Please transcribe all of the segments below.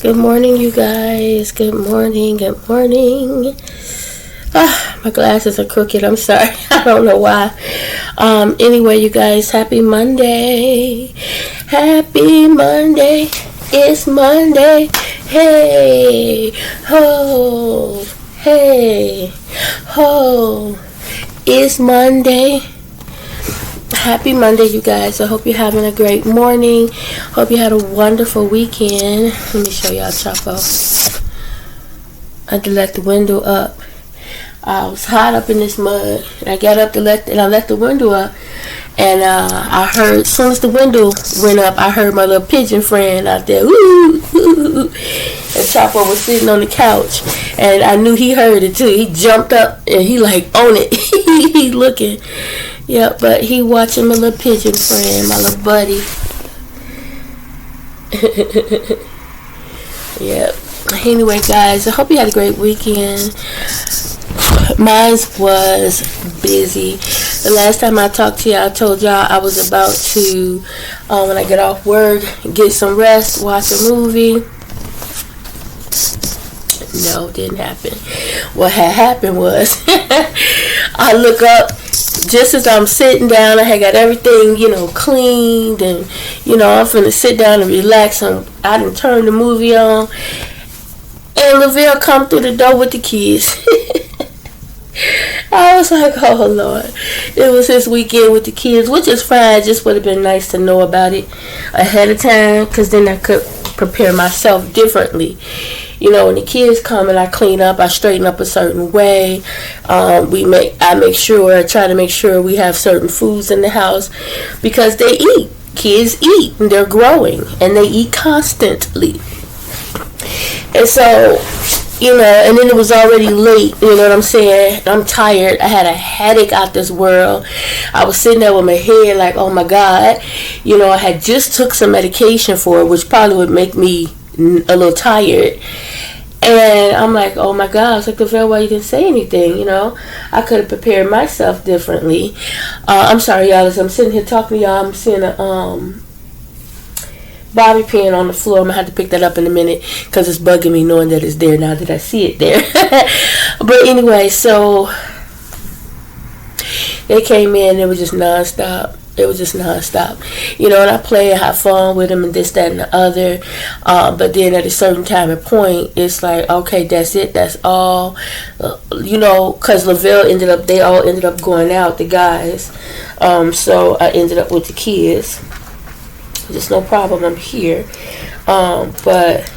Good morning, you guys. Good morning. Good morning. My glasses are crooked. I'm sorry. I don't know why. Anyway, you guys, happy Monday. Happy Monday. It's Monday. Hey. Ho. Hey. Ho. It's Monday. Happy Monday, you guys. I hope you're having a great morning. Hope you had a wonderful weekend. Let me show y'all Chapo. I had to let the window up. I was hot up in this mud. I got up and I let the window up. And I heard, as soon as the window went up, I heard my little pigeon friend out there. Woo, woo. And Chapo was sitting on the couch. And I knew he heard it too. He jumped up and he like on it. He looking. Yeah, but he watching my little pigeon friend, my little buddy. Yep. Anyway, guys, I hope you had a great weekend. Mine was busy. The last time I talked to y'all, I told y'all I was about to, when I get off work, get some rest, watch a movie. No, it didn't happen. What had happened was, I look up, just as I'm sitting down, I had got everything, cleaned, and, I'm finna sit down and relax. I done turned the movie on, and Lavelle come through the door with the kids. I was like, oh, Lord. It was his weekend with the kids, which is fine. Just would have been nice to know about it ahead of time, because then I could prepare myself differently. When the kids come and I clean up, I straighten up a certain way. I try to make sure we have certain foods in the house, because they eat. Kids eat, and they're growing, and they eat constantly. And so, and then it was already late, you know what I'm saying? I'm tired. I had a headache out this world. I was sitting there with my head like, oh my God. I had just took some medication for it, which probably would make me a little tired. And I'm like, oh my God. I was like, Lavelle, why you didn't say anything? I could have prepared myself differently. I'm sorry, y'all. As I'm sitting here talking to y'all, I'm seeing a bobby pin on the floor. I'm gonna have to pick that up in a minute, because it's bugging me knowing that it's there now that I see it there. But anyway, so they came in. It was just nonstop. And I play and have fun with them and this, that, and the other. But then at a certain time and point, it's like, okay, that's it. That's all. Because Lavelle they all ended up going out, the guys. So I ended up with the kids. There's no problem. I'm here. But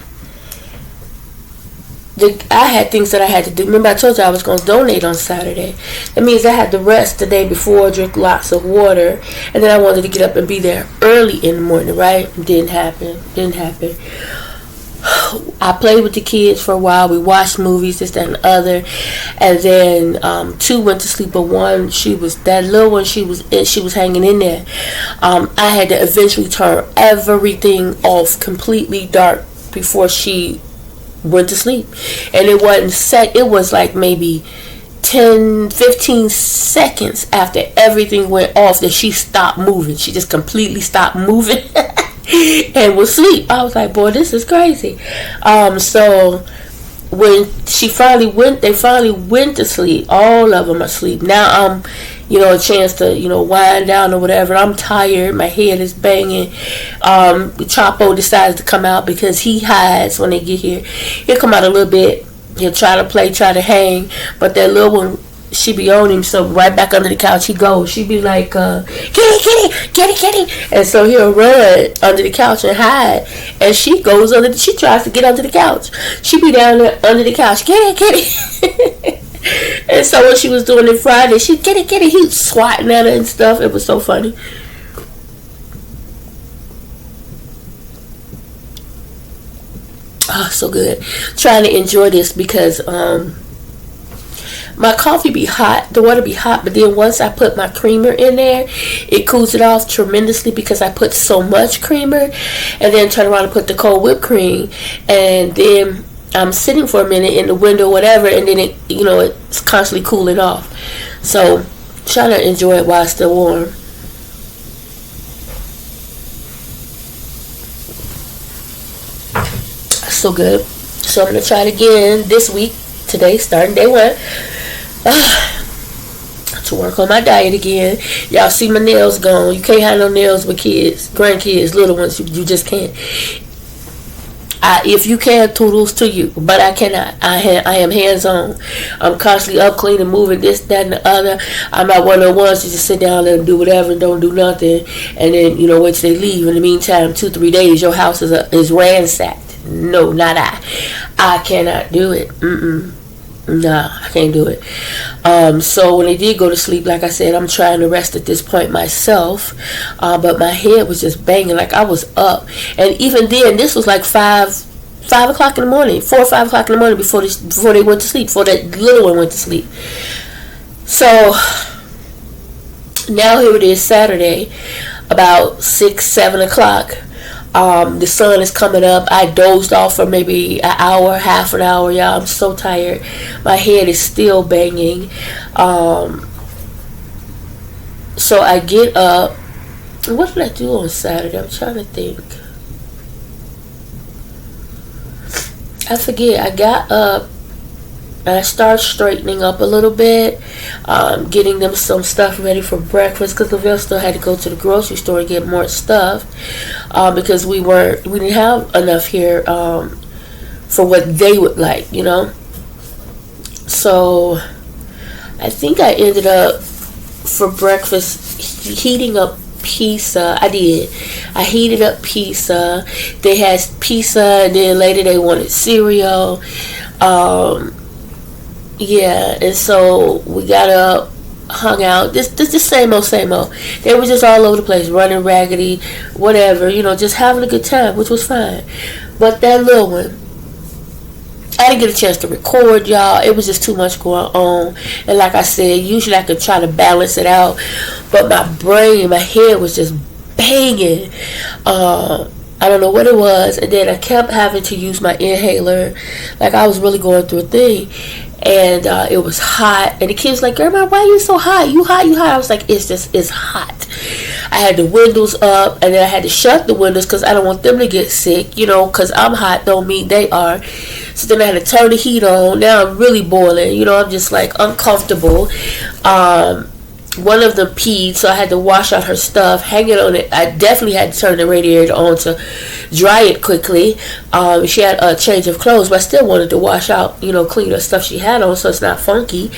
I had things that I had to do. Remember, I told you I was going to donate on Saturday. That means I had to rest the day before, drink lots of water, and then I wanted to get up and be there early in the morning, right? It didn't happen. I played with the kids for a while. We watched movies, this, that, and the other. And then 2 went to sleep, but one, she was hanging in there. I had to eventually turn everything off, completely dark, before she went to sleep. And it wasn't set. It was like maybe 10-15 seconds after everything went off that she stopped moving. She just completely stopped moving and was asleep. I was like, boy, this is crazy. So when they finally went to sleep. All of them are asleep. Now I'm a chance to, wind down or whatever. I'm tired. My head is banging. Chapo decides to come out, because he hides when they get here. He'll come out a little bit. He'll try to play, try to hang. But that little one, she be on him. So right back under the couch he goes. She be like, kitty. And so he'll run under the couch and hide. And she tries to get under the couch. She be down there under the couch. Kitty. And so when she was doing it Friday, she kitty, he was swatting at her and stuff. It was so funny. Oh, so good. Trying to enjoy this, because my coffee be hot, the water be hot, but then once I put my creamer in there, it cools it off tremendously, because I put so much creamer, and then turn around and put the cold whipped cream, and then I'm sitting for a minute in the window, whatever, and then it's constantly cooling off. So try to enjoy it while it's still warm. so good. So I'm going to try it again this week. Today, starting day 1. To work on my diet again. Y'all see my nails gone. You can't have no nails with kids, grandkids, little ones. You just can't. If you can, toodles to you, but I cannot. I am hands-on. I'm constantly up, cleaning, moving this, that, and the other. I'm not one of the ones to just sit down, let them do whatever and don't do nothing, and then wait till they leave. In the meantime, 2-3 days, your house is ransacked. No, not I. I cannot do it. Nah, I can't do it. So when they did go to sleep, like I said, I'm trying to rest at this point myself. But my head was just banging like I was up. And even then, this was like 5 o'clock in the morning, 4 or 5 o'clock in the morning before they went to sleep, before that little one went to sleep. So now here it is, Saturday, about 6-7 o'clock. The sun is coming up. I dozed off for maybe an hour, half an hour, y'all. I'm so tired. My head is still banging. So I get up. What did I do on Saturday? I'm trying to think. I forget. I got up and I started straightening up a little bit, getting them some stuff ready for breakfast, because Lavelle still had to go to the grocery store and get more stuff, because we didn't have enough here for what they would like, So I think I ended up for breakfast heating up pizza. I did. I heated up pizza. They had pizza, and then later they wanted cereal. Yeah, and so we got up, hung out. This the same old. They were just all over the place, running raggedy, whatever, just having a good time, which was fine. But that little one, I didn't get a chance to record, y'all. It was just too much going on. And like I said, usually I could try to balance it out, but my brain, my head was just banging. I don't know what it was, and then I kept having to use my inhaler, like I was really going through a thing. And it was hot, and the kids like, "Grandma, why are you so hot? You hot, you hot." I was like, it's hot. I had the windows up, and then I had to shut the windows because I don't want them to get sick, because I'm hot don't mean they are. So then I had to turn the heat on. Now I'm really boiling, I'm just like uncomfortable. One of them peed, so I had to wash out her stuff, hang it on it. I definitely had to turn the radiator on to dry it quickly. She had a change of clothes, but I still wanted to wash out, clean the stuff she had on so it's not funky,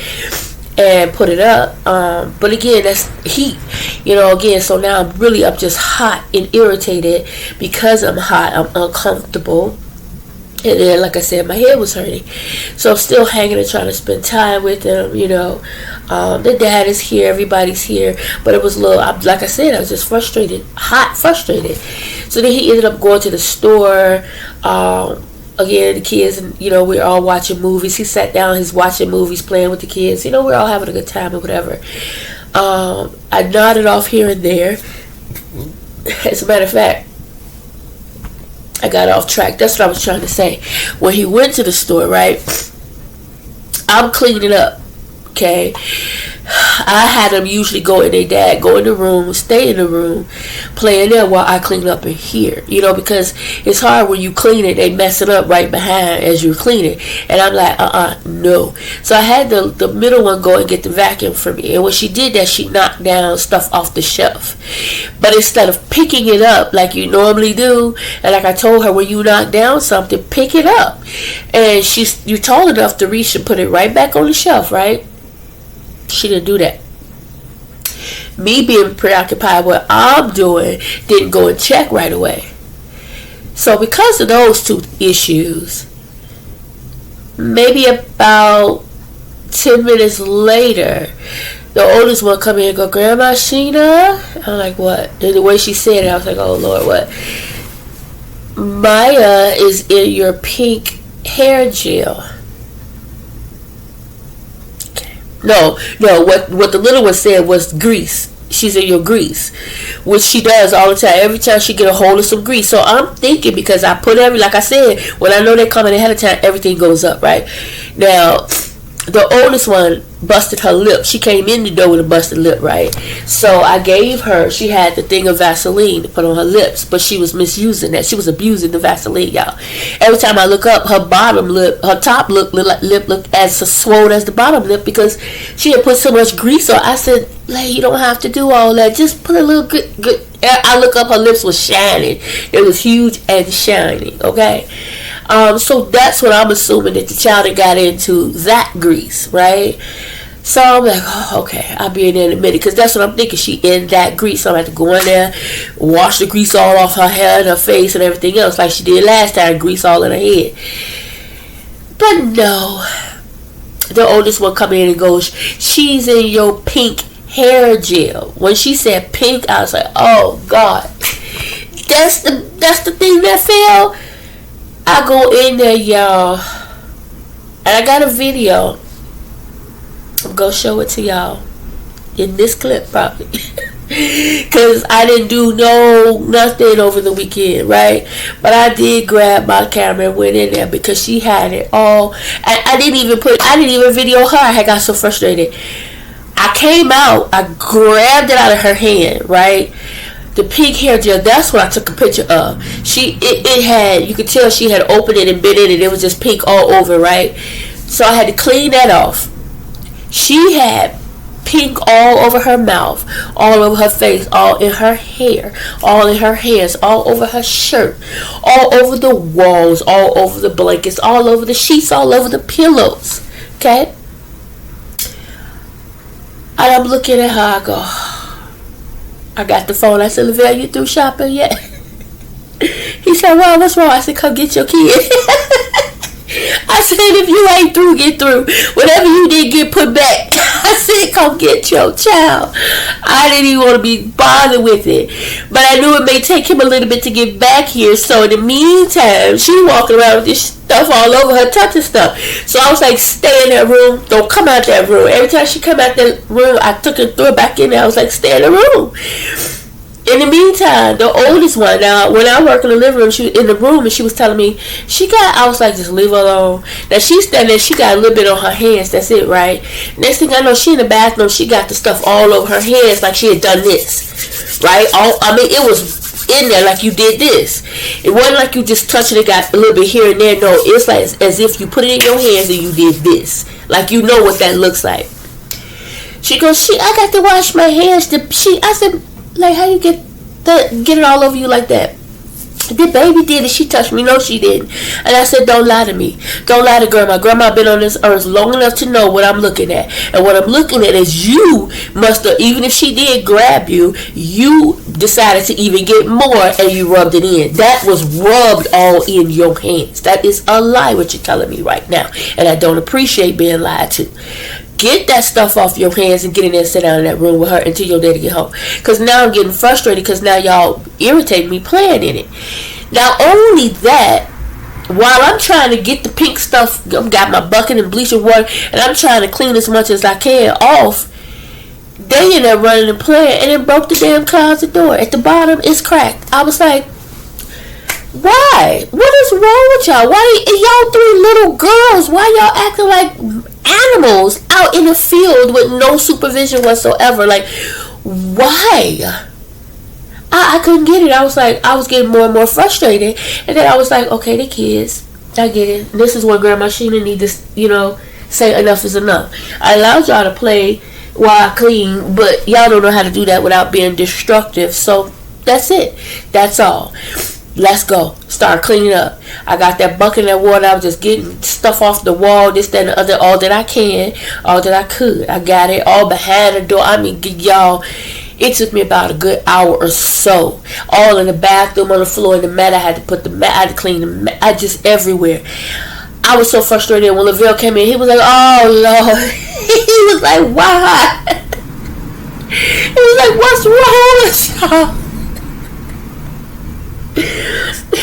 and put it up. But again, that's heat, again. So now I'm just hot and irritated because I'm hot. I'm uncomfortable. And then, like I said, my head was hurting. So I'm still hanging and trying to spend time with them, The dad is here. Everybody's here. But it was a little, like I said, I was just frustrated. Frustrated. So then he ended up going to the store. Again, the kids, and, we're all watching movies. He sat down, he's watching movies, playing with the kids. We're all having a good time or whatever. I nodded off here and there. As a matter of fact, I got off track. That's what I was trying to say. When he went to the store, right, I'm cleaning up, okay? I had them usually go in their dad, go in the room, stay in the room, playing there while I clean up in here, because it's hard when you clean it, they mess it up right behind as you're cleaning. And I'm like, no. So I had the middle one go and get the vacuum for me. And when she did that, she knocked down stuff off the shelf. But instead of picking it up like you normally do, and like I told her, when you knock down something, pick it up. And you're tall enough to reach and put it right back on the shelf, right? She didn't do that. Me being preoccupied with what I'm doing, didn't go and check right away. So because of those two issues, maybe about 10 minutes later, the oldest one come in and go, "Grandma Sheena?" I'm like, "What?" And the way she said it, I was like, "Oh Lord, what?" "Maya is in your pink hair gel." No, what the little one said was grease. She's in your grease, which she does all the time. Every time she get a hold of some grease. So I'm thinking, because I put like I said, when I know they're coming ahead of time, everything goes up, right? Now, the oldest one busted her lip. She came in the door with a busted lip, right? So I gave her, she had the thing of Vaseline to put on her lips, but she was misusing that. She was abusing the Vaseline, y'all. Every time I look up, her bottom lip, her top lip looked as swollen as the bottom lip because she had put so much grease on. I said, like, you don't have to do all that. Just put a little good. I look up, her lips was shining. It was huge and shining, okay? So that's what I'm assuming, that the child had got into that grease, right? So I'm like, oh, okay, I'll be in there in a minute, because that's what I'm thinking. She in that grease, so I have to go in there, wash the grease all off her hair and her face and everything else, like she did last time, grease all in her head. But no, the oldest one come in and goes, she's in your pink hair gel. When she said pink, I was like, oh God, that's the thing that fell. I go in there, y'all, and I got a video. I'm gonna show it to y'all in this clip probably, because I didn't do nothing over the weekend, right? But I did grab my camera and went in there because she had it all. I didn't even video her. I got so frustrated. I came out, I grabbed it out of her hand, right? The pink hair gel, that's what I took a picture of. It had, you could tell she had opened it and bit in it. It was just pink all over, right? So I had to clean that off. She had pink all over her mouth, all over her face, all in her hair, all in her hands, all over her shirt, all over the walls, all over the blankets, all over the sheets, all over the pillows, okay? And I'm looking at her, I go, I got the phone. I said, Lavelle, you through shopping yet? He said, well, what's wrong? I said, come get your kid. I said, if you ain't through, get through. Whatever you did, get put back. I said, come get your child. I didn't even want to be bothered with it. But I knew it may take him a little bit to get back here. So in the meantime, she walking around with this stuff all over her, touching stuff. So I was like, stay in that room. Don't come out that room. Every time she come out that room, I took her, threw her back in there. I was like, stay in the room. In the meantime, the oldest one, now when I work in the living room, she was in the room and she was telling me I was like, just leave her alone. Now she's standing there, she got a little bit on her hands, that's it, right? Next thing I know, she in the bathroom, she got the stuff all over her hands like she had done this, right? It was in there like you did this. It wasn't like you just touching it, got a little bit here and there. No, it's like as if you put it in your hands and you did this. Like you know what that looks like. She goes, I got to wash my hands. I said, like, how you get it all over you like that? The baby did it. She touched me. No, she didn't. And I said, don't lie to me. Don't lie to grandma. Grandma been on this earth long enough to know what I'm looking at. And what I'm looking at is you must have, even if she did grab you, you decided to even get more and you rubbed it in. That was rubbed all in your hands. That is a lie what you're telling me right now. And I don't appreciate being lied to. Get that stuff off your hands and get in there and sit down in that room with her until your daddy get home. Because now I'm getting frustrated because now y'all irritate me playing in it. Not only that, while I'm trying to get the pink stuff, I've got my bucket and bleaching water, and I'm trying to clean as much as I can off, they in there running and playing, and it broke the damn closet door. At the bottom, it's cracked. I was like, why? What is wrong with y'all? Why y'all three little girls? Why y'all acting like animals out in the field with no supervision whatsoever? Like, why? I couldn't get it. I was getting more and more frustrated, and then I was like, okay, the kids, I get it. This is what Grandma Sheena need to, say enough is enough. I allowed y'all to play while I clean, but y'all don't know how to do that without being destructive. So that's it. That's all. Let's go. Start cleaning up. I got that bucket of water. I was just getting stuff off the wall, this, that, and the other, all that I can, all that I could. I got it all behind the door. I mean, y'all, it took me about a good hour or so. All in the bathroom, on the floor, in the mat. I had to put the mat, I had to clean the mat. I just everywhere. I was so frustrated when Lavelle came in. He was like, oh, Lord. He was like, why? He was like, what's wrong with y'all? He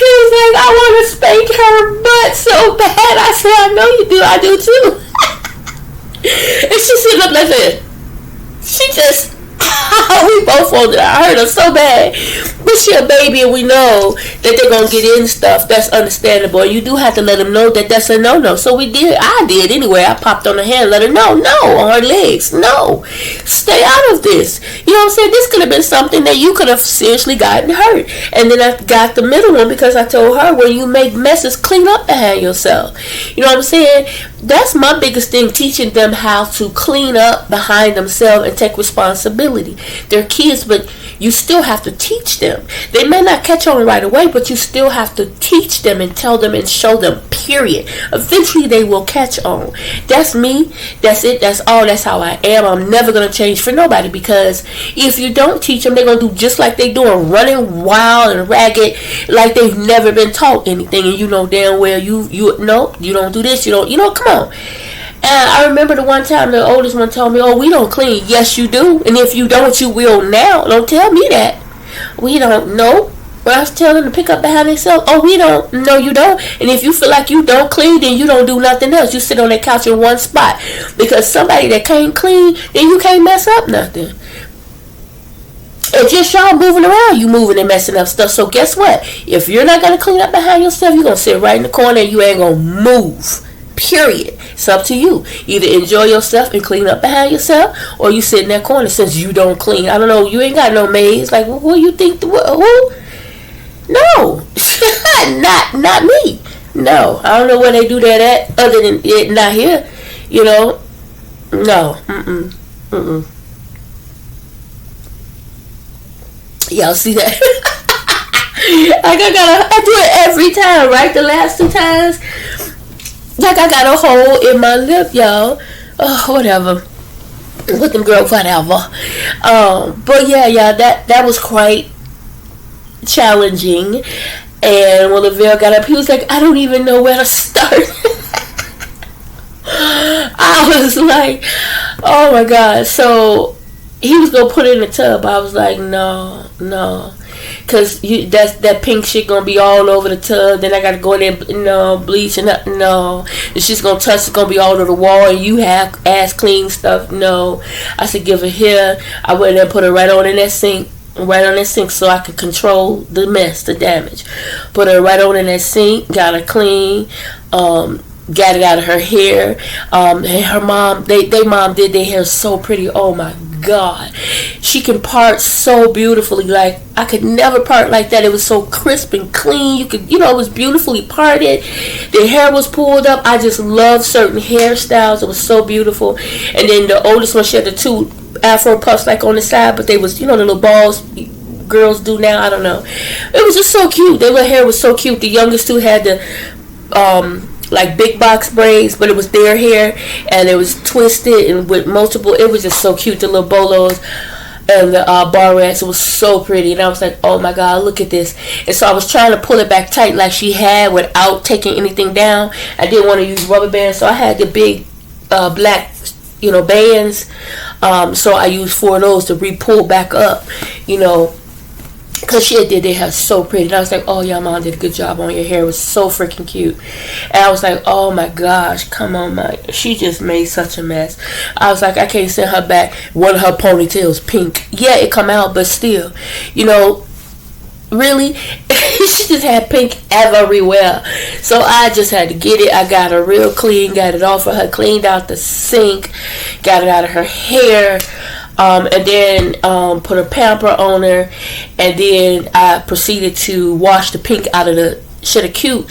was like, I want to spank her butt so bad. I said, I know you do. I do too. And she sitting up like this. She just We both wanted. I hurt her so bad. But she a baby, and we know that they're gonna get in stuff. That's understandable. You do have to let them know that that's a no. So we did. I did anyway. I popped on her hand, let her know. No, on her legs. No, stay out of this. You know what I'm saying? This could have been something that you could have seriously gotten hurt. And then I got the middle one because I told her, when you make messes, clean up behind yourself. You know what I'm saying? That's my biggest thing, teaching them how to clean up behind themselves and take responsibility. They're kids, but you still have to teach them. They may not catch on right away, but you still have to teach them and tell them and show them, period. Eventually they will catch on. That's me. That's it. That's all. That's how I am. I'm never going to change for nobody, because if you don't teach them, they're going to do just like they doing, running wild and ragged like they've never been taught anything. And you know damn well you no, you don't do this, you don't, come on. And I remember the one time the oldest one told me, oh, we don't clean. Yes, you do. And if you don't, you will now. Don't tell me that. We don't know. When I was telling them to pick up behind themselves, oh, we don't. No, you don't. And if you feel like you don't clean, then you don't do nothing else. You sit on that couch in one spot. Because somebody that can't clean, then you can't mess up nothing. It's just y'all moving around, you moving and messing up stuff. So guess what? If you're not going to clean up behind yourself, you're going to sit right in the corner and you ain't going to move. Period. It's up to you. Either enjoy yourself and clean up behind yourself, or you sit in that corner since you don't clean. I don't know. You ain't got no maids. Like, who you think? Who? No. not me. No. I don't know where they do that at other than it not here. You know? No. Y'all see that? Like I do it every time, right? The last 2 times. Like I got a hole in my lip, y'all. Whatever. With them girls, whatever. But yeah, that was quite challenging. And when Lavelle got up, he was like, I don't even know where to start. I was like, oh my God. So he was gonna put it in the tub. I was like, no. Cause that pink shit gonna be all over the tub. Then I gotta go in there, bleach and no. It's just gonna touch. It's gonna be all over the wall, and you have ass clean stuff. No, I said give her here. I went and put her right on in that sink, so I could control the mess, the damage. Put her right on in that sink. Got her clean. Got it out of her hair. And her mom, they mom did their hair so pretty. Oh my God, she can part so beautifully. Like I could never part like that. It was so crisp and clean. It was beautifully parted. The hair was pulled up. I just love certain hairstyles. It was so beautiful. And then the oldest one, she had the 2 afro puffs like on the side, but they was the little balls girls do now. I don't know. It was just so cute. Their little hair was so cute. The youngest 2 had the like big box braids, but it was their hair and it was twisted and with multiple. It was just so cute. The little bolos and the barrettes. It was so pretty, and I was like, oh my God, look at this. And so I was trying to pull it back tight like she had without taking anything down. I didn't want to use rubber bands, so I had the big black bands. So I used 4 of those to re-pull back up, because she did their hair so pretty. And I was like, oh, your mom did a good job on your hair. It was so freaking cute. And I was like, oh my gosh, come on, she just made such a mess. I was like, I can't send her back. One of her ponytails pink. Yeah, it come out, but still, really, she just had pink everywhere. So I just had to get it. I got her real clean, got it off of her, cleaned out the sink, got it out of her hair. And then put a pamper on her, and then I proceeded to wash the pink out of the cute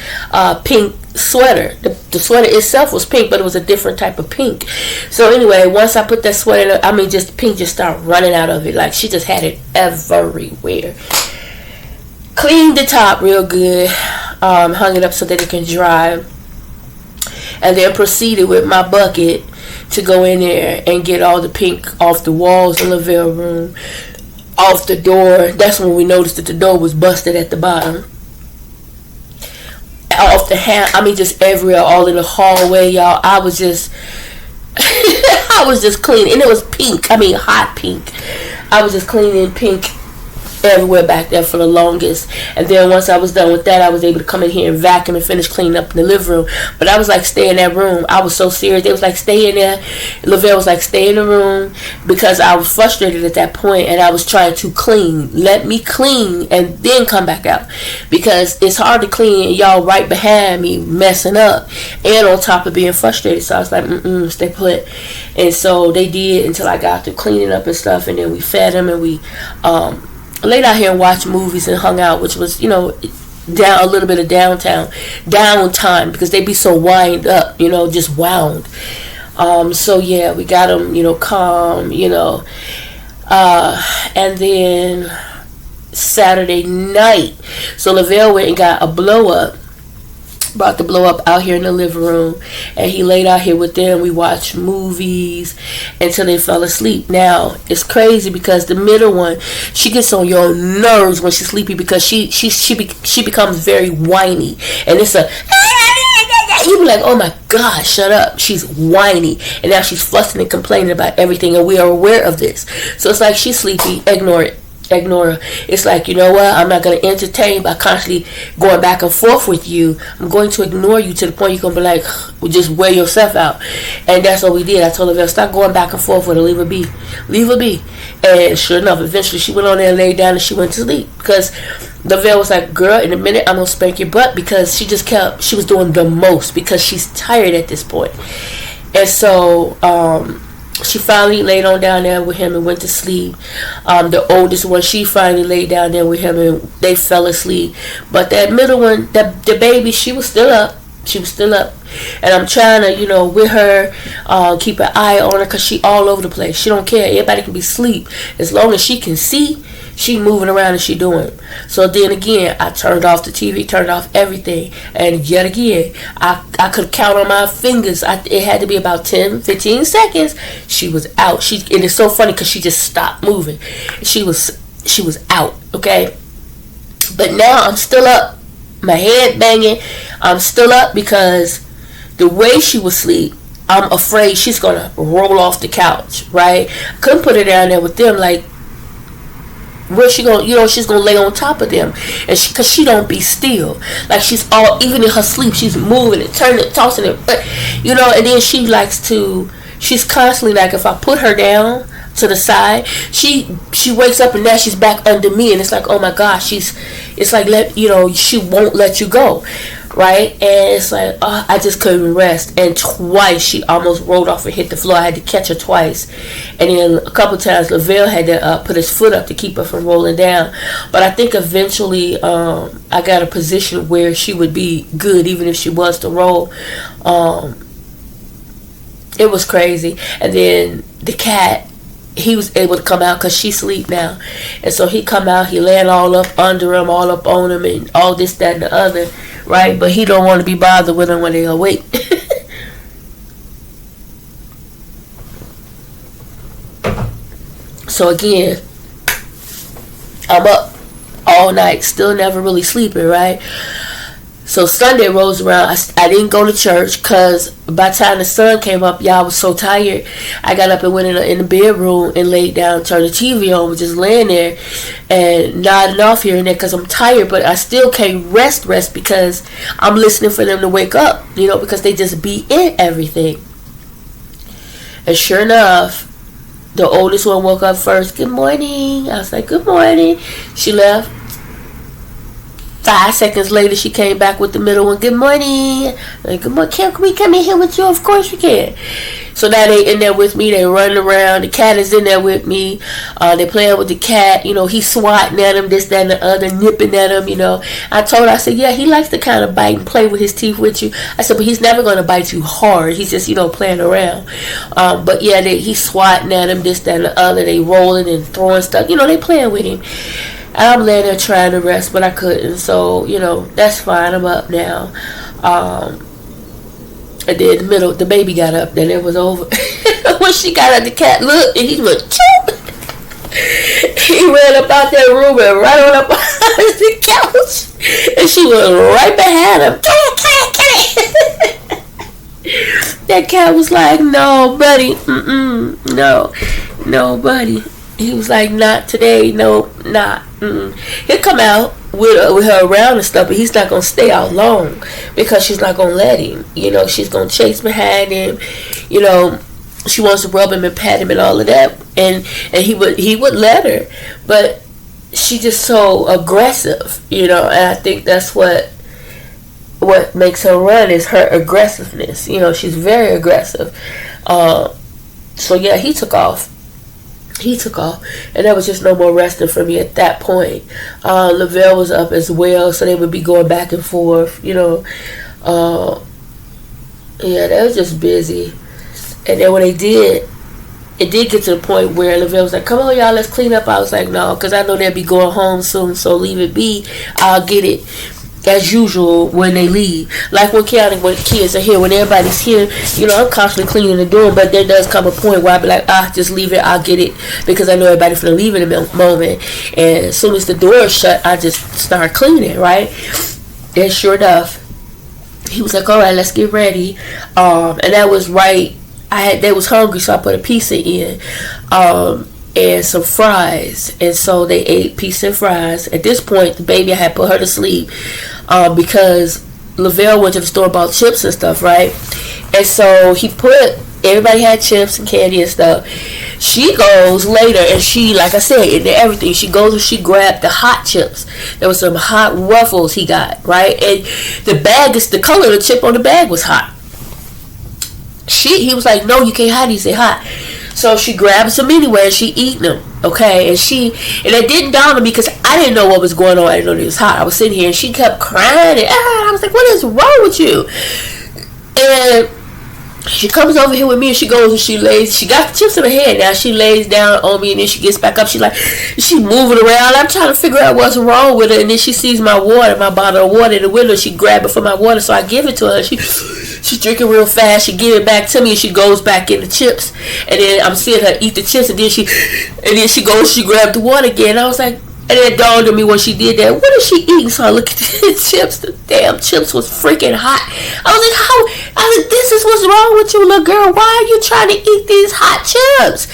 pink sweater. The sweater itself was pink, but it was a different type of pink. So anyway, once I put that sweater, just pink just started running out of it. Like she just had it everywhere. Cleaned the top real good, hung it up so that it can dry, and then proceeded with my bucket to go in there and get all the pink off the walls in the Lavelle room, off the door. That's when we noticed that the door was busted at the bottom. Off the hand, just everywhere, all in the hallway, y'all. I was just cleaning, and it was pink. Hot pink. I was just cleaning pink everywhere back there for the longest. And then once I was done with that, I was able to come in here and vacuum and finish cleaning up in the living room. But I was like, stay in that room. I was so serious. They was like, stay in there. Lavelle was like, stay in the room, because I was frustrated at that point and I was trying to clean. Let me clean and then come back out, because it's hard to clean and y'all right behind me messing up and on top of being frustrated. So I was like, stay put. And so they did until I got through cleaning up and stuff, and then we fed them and we laid out here and watched movies and hung out, which was, down a little bit of downtime, because they be so wind up, just wound. So yeah, we got them, calm, and then Saturday night, so Lavelle went and got a blow up. Brought the blow up out here in the living room, and he laid out here with them. We watched movies until they fell asleep. Now it's crazy because the middle one, she gets on your nerves when she's sleepy, because she becomes very whiny, and it's a you be like, oh my God, shut up. She's whiny, and now she's fussing and complaining about everything, and we are aware of this. So it's like, she's sleepy, ignore it. Ignore her. It's like, you know what, I'm not going to entertain by constantly going back and forth with you. I'm going to ignore you to the point you're going to be like, well, just wear yourself out. And that's what we did. I told her, stop going back and forth with her. Leave her be. Leave her be. And sure enough, eventually she went on there and laid down and she went to sleep, because Lavelle was like, girl, in a minute I'm going to spank your butt, because she was doing the most, because she's tired at this point. And so she finally laid on down there with him and went to sleep. The oldest one, she finally laid down there with him and they fell asleep. But that middle one, the baby, she was still up. And I'm trying to, with her, keep an eye on her, because she all over the place. She don't care. Everybody can be asleep. As long as she can see, she moving around and she doing. So then again, I turned off the TV, turned off everything. And yet again, I could count on my fingers. It had to be about 10, 15 seconds. She was out. And it's so funny because she just stopped moving. She was out, okay? But now I'm still up. My head banging. I'm still up because the way she was asleep, I'm afraid she's going to roll off the couch, right? Couldn't put her down there with them, like, where she gonna, she's gonna lay on top of them, and cause she don't be still, like she's all, even in her sleep, she's moving and turning, tossing it, and then she's constantly like, if I put her down to the side, she wakes up and now she's back under me, and it's like, oh my gosh, it's like, she won't let you go. Right? And it's like, I just couldn't rest. And twice she almost rolled off and hit the floor. I had to catch her twice. And then a couple times Lavelle had to put his foot up to keep her from rolling down. But I think eventually I got a position where she would be good even if she was to roll. It was crazy. And then the cat, he was able to come out because she sleep now. And so he come out, he laying all up under him, all up on him, and all this, that, and the other. Right? But he don't want to be bothered with them when they awake. So again, I'm up all night, still never really sleeping, right? So Sunday rolls around. I didn't go to church because by the time the sun came up, y'all was so tired. I got up and went in the bedroom and laid down, turned the TV on, was just laying there and nodding off here and there because I'm tired. But I still can't rest because I'm listening for them to wake up, because they just be in everything. And sure enough, the oldest one woke up first. Good morning. I was like, good morning. She left. 5 seconds later, she came back with the middle one. Good morning. Like, good morning. Can we come in here with you? Of course we can. So now they in there with me. They running around. The cat is in there with me. They playing with the cat. He's swatting at him, this, that, and the other, nipping at him. I told her, I said, yeah, he likes to kind of bite and play with his teeth with you. I said, but he's never going to bite you hard. He's just, playing around. But yeah, he's swatting at him, this, that, and the other. They rolling and throwing stuff. They playing with him. I'm laying there trying to rest, but I couldn't. So, that's fine. I'm up now. And then the baby got up. Then it was over. When she got up, the cat looked, and he went, choop. He ran up out that room and right on up behind the couch. And she was right behind him. That cat was like, no, buddy. No, buddy. He was like, not today, no, not. He'll come out with her around and stuff, but he's not gonna stay out long because she's not gonna let him. She's gonna chase behind him. She wants to rub him and pat him and all of that, and he would let her, but she's just so aggressive, and I think that's what makes her run is her aggressiveness. She's very aggressive. So yeah, he took off, and there was just no more resting for me at that point. Lavelle was up as well, so they would be going back and forth. Yeah, they was just busy. And then when it did get to the point where Lavelle was like, come on y'all, let's clean up. I was like, no, because I know they'll be going home soon, so leave it be. I'll get it as usual when they leave. Like when kids are here, when everybody's here, I'm constantly cleaning the door, but there does come a point where I'll be like, just leave it, I'll get it, because I know everybody's gonna leave in a moment. And as soon as the door is shut, I just start cleaning, right? And sure enough, he was like, all right, let's get ready. And that was right. They was hungry, so I put a pizza in, and some fries, and so they ate pizza and fries. At this point, the baby, I had put her to sleep, because Lavelle went to the store and bought chips and stuff, right? And so everybody had chips and candy and stuff. She goes later, and she, like I said, into everything, she goes and she grabbed the hot chips. There was some hot Ruffles he got, right? And the color of the chip on the bag was hot. He was like, no, you can't hide these, they hot. So she grabbed some anyway, and she eating them, okay? And it didn't dawn on me because I didn't know what was going on. I didn't know it was hot. I was sitting here, and she kept crying, and I was like, what is wrong with you? And she comes over here with me, and she goes and she got the chips in her hand. Now she lays down on me, and then she gets back up. She's moving around. I'm trying to figure out what's wrong with her, and then she sees my bottle of water in the window. She grabbed it for my water, so I give it to her. She's drinking real fast. She give it back to me, and she goes back in the chips. And then I'm seeing her eat the chips, and then she goes, she grabbed the water again. I was like, and it dawned on me when she did that, what is she eating? So I look at the chips. The damn chips was freaking hot. I was like, this is what's wrong with you, little girl. Why are you trying to eat these hot chips?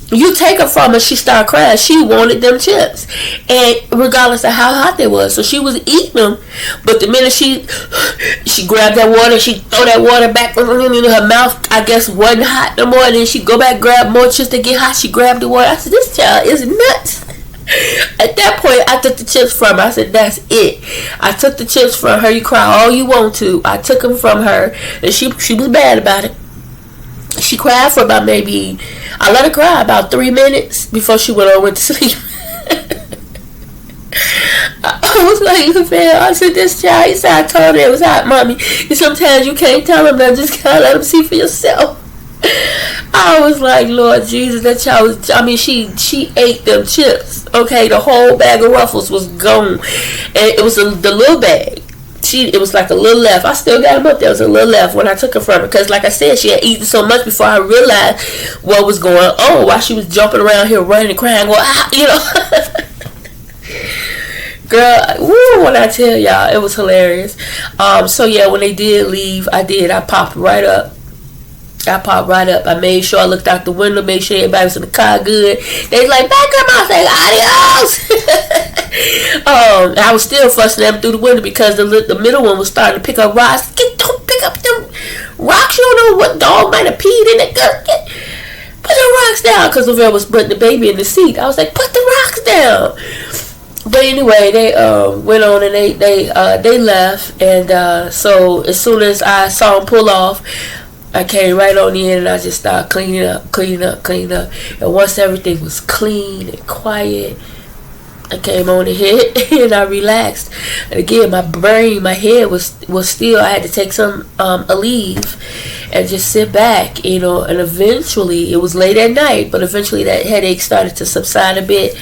You take her from her, she started crying. She wanted them chips, and regardless of how hot they was, so she was eating them. But the minute she grabbed that water, she throw that water back in her mouth. I guess wasn't hot no more. And then she go back, grab more chips to get hot. She grabbed the water. I said, this child is nuts. At that point, I took the chips from her. I said, that's it. I took the chips from her. You cry all you want to. I took them from her, and she was bad about it. She cried for about I let her cry about 3 minutes before she went to sleep. I was like, man, I said, this child, he said, I told her it was hot, mommy. And sometimes you can't tell them, but just gotta let them see for yourself. I was like, Lord Jesus, that child was, she ate them chips, okay? The whole bag of Ruffles was gone. And it was the little bag. It was like a little left. I still got them up. There was a little left when I took her from her, because like I said, she had eaten so much before I realized what was going on, while she was jumping around here running and crying, girl, woo, when I tell y'all, it was hilarious. So yeah, when they did leave, I popped right up. I made sure I looked out the window, made sure everybody was in the car good. They was like, back up. I was like, adios. I was still fussing at them through the window because the middle one was starting to pick up rocks. Don't pick up them rocks. You don't know what dog might have peed in it. Put the rocks down, because Lavelle was putting the baby in the seat. I was like, put the rocks down. But anyway, they went on and they left. And so as soon as I saw them pull off, I came right on in, and I just started cleaning up. And once everything was clean and quiet, I came on ahead and I relaxed. And again, my head was still. I had to take a leave and just sit back, and eventually, it was late at night, but eventually that headache started to subside a bit.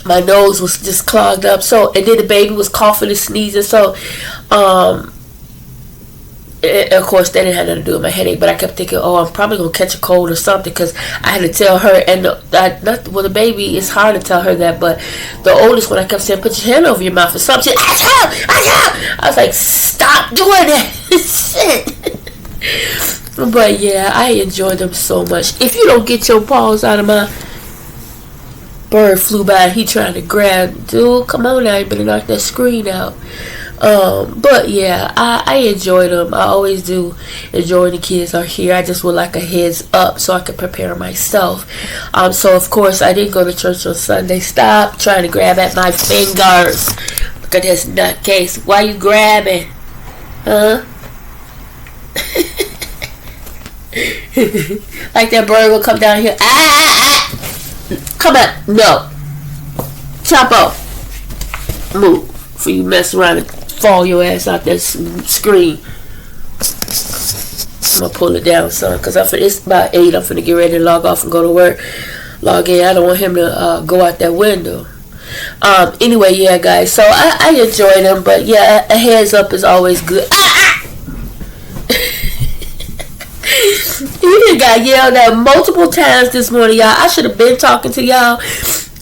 My nose was just clogged up. And then the baby was coughing and sneezing. So, of course, that didn't have nothing to do with my headache, but I kept thinking, I'm probably going to catch a cold or something, because I had to tell her, and the baby, it's hard to tell her that, but the oldest one, I kept saying, put your hand over your mouth or something. I was like, stop doing that. Shit. But yeah, I enjoy them so much. If you don't get your paws out of my bird flew by, he trying to grab, dude, come on now, you better knock that screen out. But yeah, I enjoy them. I always do enjoy the kids are here. I just would like a heads up so I can prepare myself. So of course I didn't go to church on Sunday. Stop trying to grab at my fingers. Look at this nutcase. Why you grabbing? Huh? Like that bird will come down here. Come on. No. Chapo. Move. For you mess around and fall your ass out that screen. I'm gonna pull it down, son, because it's about 8. I'm finna get ready to log off and go to work. Log in. I don't want him to go out that window. Anyway, yeah, guys. So I enjoy them, but yeah, a heads up is always good. He got yelled at multiple times this morning, y'all. I should have been talking to y'all,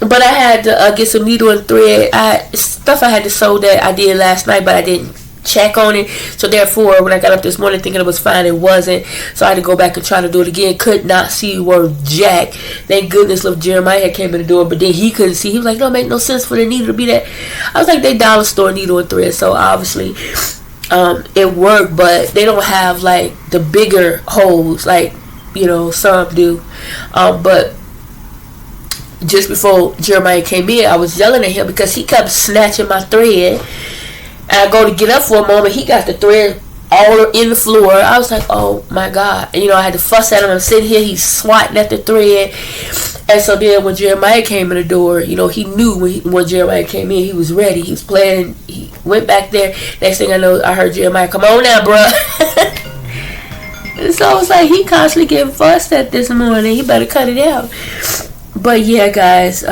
but I had to get some needle and thread. Stuff I had to sew that I did last night, but I didn't check on it. So therefore, when I got up this morning thinking it was fine, it wasn't. So I had to go back and try to do it again. Could not see word jack. Thank goodness little Jeremiah came in the door, but then he couldn't see. He was like, "No, make no sense for the needle to be that." I was like, "They dollar store needle and thread." So obviously, it worked, but they don't have like the bigger holes like some do. But just before Jeremiah came in, I was yelling at him because he kept snatching my thread. And I go to get up for a moment, he got the thread all in the floor. I was like, oh my God. And, I had to fuss at him. I'm sitting here, he's swatting at the thread. And so then when Jeremiah came in the door, he knew when Jeremiah came in, he was ready. He was playing. He went back there. Next thing I know, I heard Jeremiah, "Come on now, bruh." And so I was like, he constantly getting fussed at this morning. He better cut it out. But yeah, guys,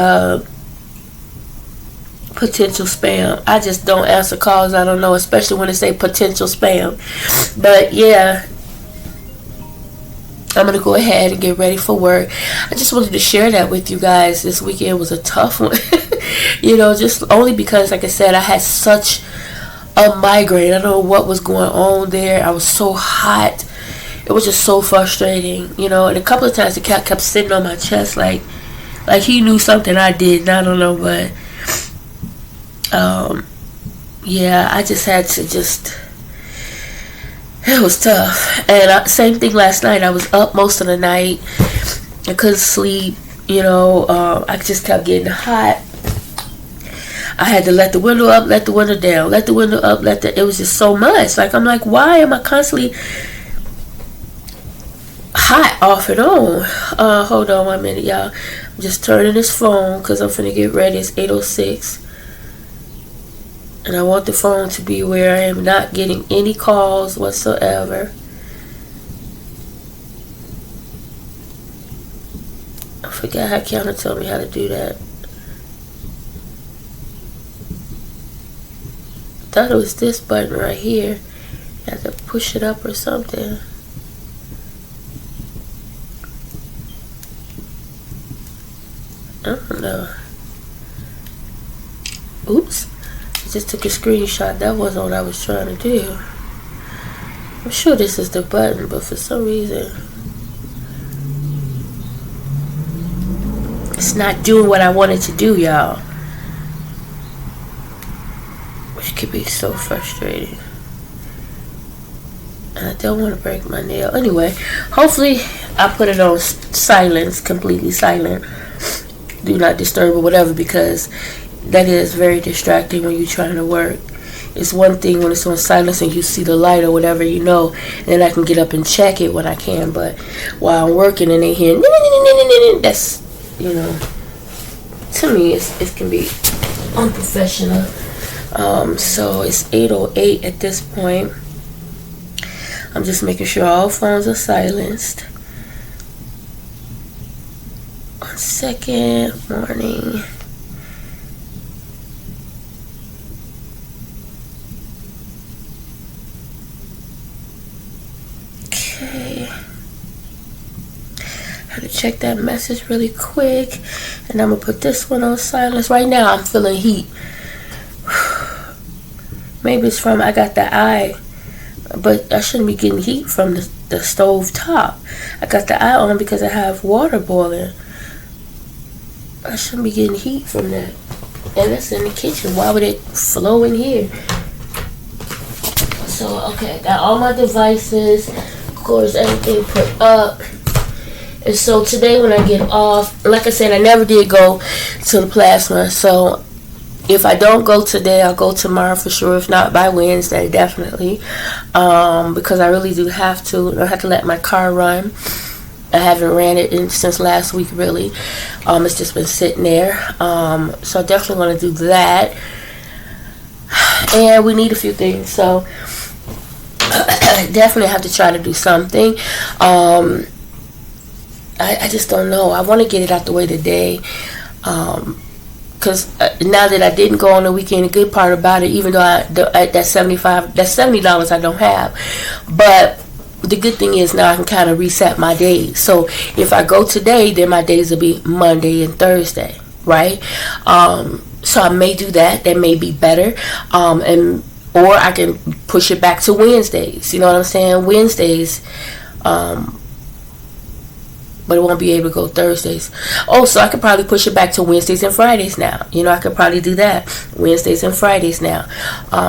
potential spam. I just don't answer calls I don't know, especially when they say potential spam. But yeah, I'm gonna go ahead and get ready for work. I just wanted to share that with you guys. This weekend was a tough one. Just only because, like I said, I had such a migraine. I don't know what was going on there. I was so hot. It was just so frustrating, and a couple of times the cat kept sitting on my chest like he knew something I did. I don't know, but yeah, I just had to it was tough. And same thing last night. I was up most of the night. I couldn't sleep. I just kept getting hot. I had to let the window up, let the window down, let the window up, it was just so much. I'm like, why am I constantly hot off and on? Hold on 1 minute, y'all. I'm just turning this phone because I'm finna get ready. It's 8:06. And I want the phone to be where I am not getting any calls whatsoever. I forgot how Kiana told me how to do that. I thought it was this button right here. You have to push it up or something. I don't know. Oops. I just took a screenshot. That wasn't what I was trying to do. I'm sure this is the button, but for some reason it's not doing what I wanted to do, y'all. Which could be so frustrating. I don't want to break my nail. Anyway, hopefully I put it on silence, completely silent. Do not disturb or whatever, because that is very distracting when you're trying to work. It's one thing when it's on silence and you see the light or whatever, and then I can get up and check it when I can. But while I'm working and they hear, that's, to me, it can be unprofessional. So it's 8:08 at this point. I'm just making sure all phones are silenced. 1 second. Morning. Okay. I have to check that message really quick, and I'm gonna put this one on silence. Right now I'm feeling heat. Maybe it's from I got the eye, but I shouldn't be getting heat from the stove top. I got the eye on because I have water boiling. I shouldn't be getting heat from that. And that's in the kitchen. Why would it flow in here? So, okay, got all my devices. Of course, everything put up. And so today when I get off, like I said, I never did go to the plasma. So if I don't go today, I'll go tomorrow for sure. If not, by Wednesday, definitely. Because I really do have to. I have to let my car run. I haven't ran it since last week, really. It's just been sitting there. So I definitely want to do that. And we need a few things. So I definitely have to try to do something. I just don't know. I want to get it out the way today. Because now that I didn't go on the weekend, the good part about it, even though that's $70 I don't have. But the good thing is now I can kind of reset my days. So if I go today, then my days will be Monday and Thursday, right? So I may do that. That may be better. Or I can push it back to Wednesdays. You know what I'm saying? Wednesdays. But it won't be able to go Thursdays. Oh, so I could probably push it back to Wednesdays and Fridays now. You know, I could probably do that. Wednesdays and Fridays now.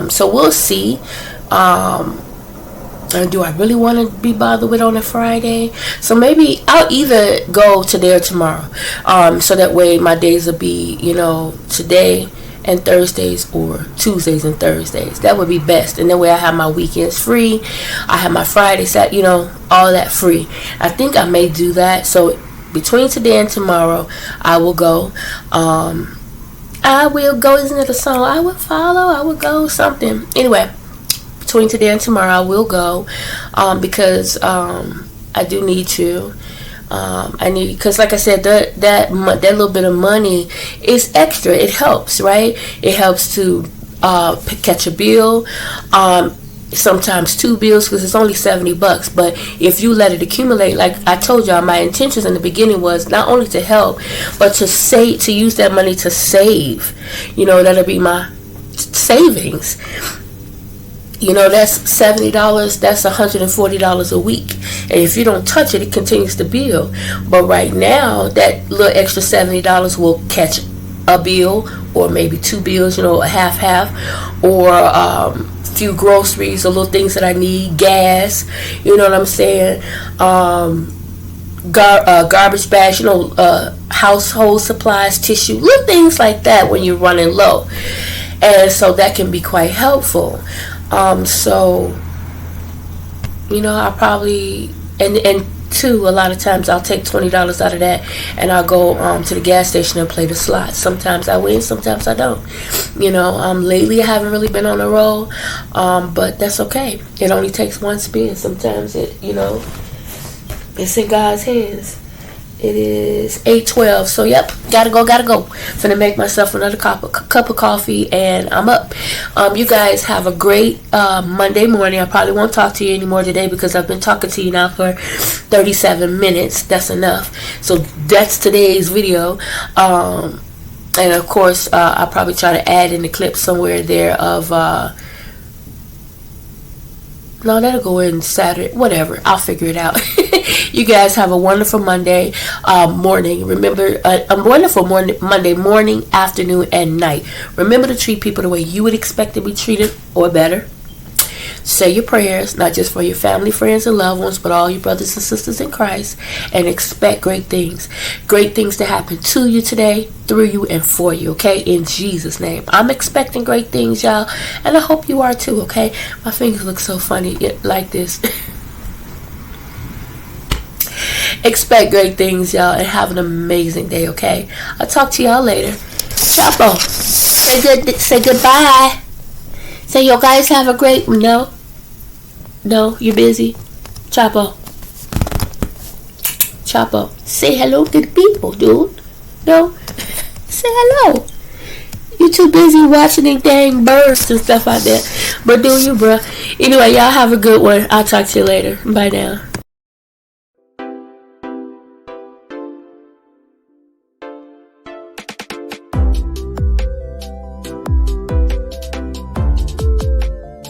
So we'll see. Do I really want to be bothered with on a Friday? So maybe I'll either go today or tomorrow. So that way my days will be, you know, today and Thursdays or Tuesdays and Thursdays. That would be best. And that way I have my weekends free. I have my Fridays, you know, all that free. I think I may do that. So between today and tomorrow, I will go. I will go. Isn't it a song? I will follow. I will go. Something. Anyway, between today and tomorrow, I will go because I do need to. Because like I said, that little bit of money is extra. It helps, right? It helps to catch a bill. Sometimes 2 bills because it's only $70. But if you let it accumulate, like I told y'all, my intentions in the beginning was not only to help, but to use that money to save. You know, that'll be my savings. You know, that's $70. That's $140 a week. And if you don't touch it, it continues to build. But right now, that little extra $70 will catch a bill or maybe 2 bills, you know, half, or few groceries or little things that I need, gas, you know what I'm saying, garbage bags, you know, household supplies, tissue, little things like that when you're running low. And so that can be quite helpful. So, you know, I probably, and two, a lot of times I'll take $20 out of that and I'll go to the gas station and play the slots. Sometimes I win, sometimes I don't. You know, lately I haven't really been on a roll, but that's okay. It only takes one spin. Sometimes it, you know, it's in God's hands. It is 8:12, so yep, gotta go. Finna make myself another cup of coffee, and I'm up. You guys have a great Monday morning. I probably won't talk to you anymore today because I've been talking to you now for 37 minutes. That's enough. So that's today's video. And of course, I'll probably try to add in the clip somewhere there of... No, that'll go in Saturday. Whatever. I'll figure it out. You guys have a wonderful Monday morning. Remember, a wonderful Monday morning, afternoon, and night. Remember to treat people the way you would expect to be treated or better. Say your prayers, not just for your family, friends, and loved ones, but all your brothers and sisters in Christ. And expect great things. Great things to happen to you today, through you, and for you, okay? In Jesus' name. I'm expecting great things, y'all. And I hope you are too, okay? My fingers look so funny like this. Expect great things, y'all. And have an amazing day, okay? I'll talk to y'all later. Chapo. Say goodbye. Say, yo guys have a great... No, you're busy. Chapo. Say hello to the people, dude. No? Say hello. You too busy watching them dang birds and stuff like that. But do you, bruh. Anyway, y'all have a good one. I'll talk to you later. Bye now.